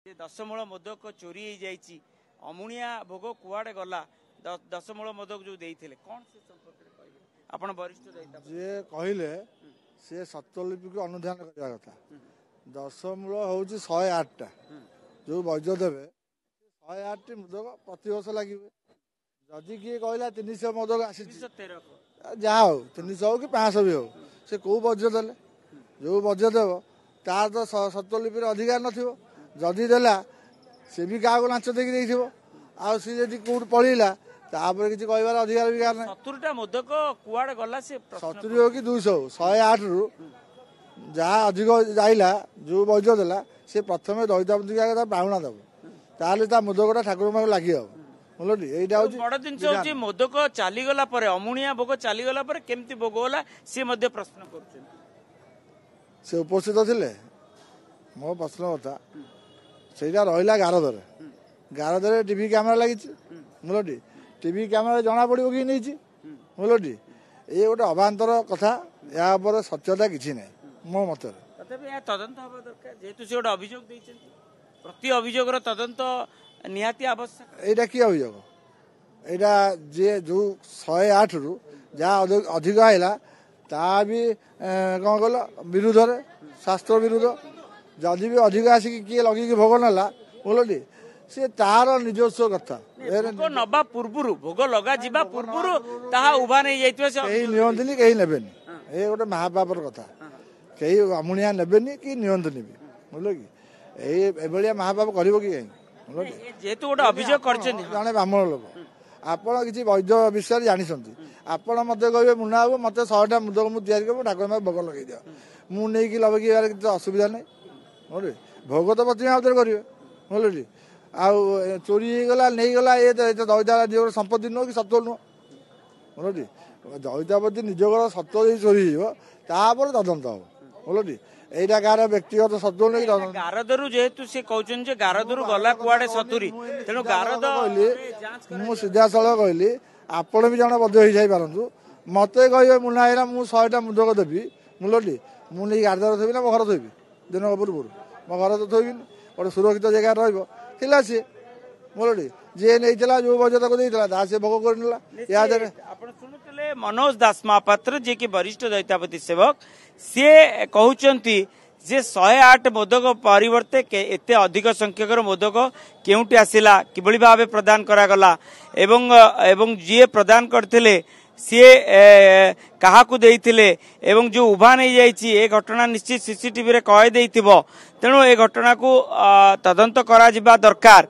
दशमूल मोदक चोरी हो जाइए अमुणिया भोग कुआड़े गला दशमूल मोदक जो देते कौन से आप वरिष्ठ जे कहले सी सत्यलिपि को अनुधान करवा कथा दशमूल हूँ 108टा जो वैद्य देवे 108टी मोदक प्रति वर्ष लगे जदि किए कहला 300 मोदक आसी जहाँ हो 300 हो कि 500 भी हो से कौ वज्र देले जो वज्र देव तार तो सत्यलिपि अधिकार नथिबो जदि देला से भी क्या लाच देखिए सी जब कौट पड़ा तापर किसी कहबार अधिकार भी क्या 70टा मोदक कुआड़े गला से 70 हो कि 200 108 रु जहाँ अधिक जाइला जो वैद्य देला से प्रथम दईतापति बाहुना दब ताल मोदकटा ठाकुर पाख लगी हम बुझल बड़ जिन मोदक चलीगला अमुणिया भोग चलीगला केमती भोग होला सी प्रश्न कर उपस्थित थे मो प्रश्न कथा से रहा गारदरे गारदरे टीवी कैमेरा लगी बुझल टीवी कैमेरा जना पड़ो कि नहीं बुझल ये गोटे अभांतर कथा या सत्यता किसी ना मो मत तदंत हवा दरकार जेहेतु से गोटे अभियोग प्रति अभियोग तदंत निहाती आवश्यक यहाँ कि अभियोग यहाँ जी जो 108 रु जहाँ अधिक आईला ता भी कौन कल विरुद्ध शास्त्र विरुद्ध जदि भी अधिक आसिक किए लगे भोग नाला बुझल सी तार निजस्व कथा नवा पूर्व भोग लगा जा पूर्व उभा नहीं कहीं नियंतनी कहीं नेबेनी ये गोटे महापापर कथा कहीं अमुणिया नेबेनी कि नियंतनी भी बुझल कि ये महापाप कर जेहेतु गोटे अभियोग कर जड़े ब्राह्मण लोक आपण किसी वैद्य विषय जानते आपण मत कहे मुना बाबू मत 100टा मोदक मुझे तैयारी ठाकुर भोग लगे दिया मुझे लगे किसी असुविधा नहीं बुझे भोग तो प्रतिमा हाथ करेंगे बुझल आउ चोरी होगला नहीं गला ये दईता निजर संपत्ति नुह कि सत्व नुह बुझल दईतापति निजर सत्व चोरी होपर तदंत हम बुझल एटा कार व्यक्तिगत सत्व नहीं गारदरु जेहेतु से कहते गारदरु गला कुआड़े 70 तेणु गारद कहली मु सीधा साल कहली आपण भी जन बद्ध हो जापरु मत कहे मुना है मुझे 100टा मोदक देवी बुझल मुझे गारदार थोबी ना मो घर थोबी दिन पूर्व मो घर तो थोबी गोटे सुरक्षित जगह रहा सी बुझल जी नहीं जो वजह तक सी भोग कर शुणुले मनोज दास महापात्र जी की वरिष्ठ दैतापति सेवक सी कहते जे 108 मोदक परिवर्ते एते अधिक संख्यक मोदक केउटी आसिला किभली भावे प्रदान करागला एवं जी प्रदान करथिले सी काहाकू देइथिले एवं जो उभा नहीं जाइछि ए घटना निश्चित सीसीटीवी रे कहि देइथिबो तेणु ए घटना को तदंत करा जिबा दरकार।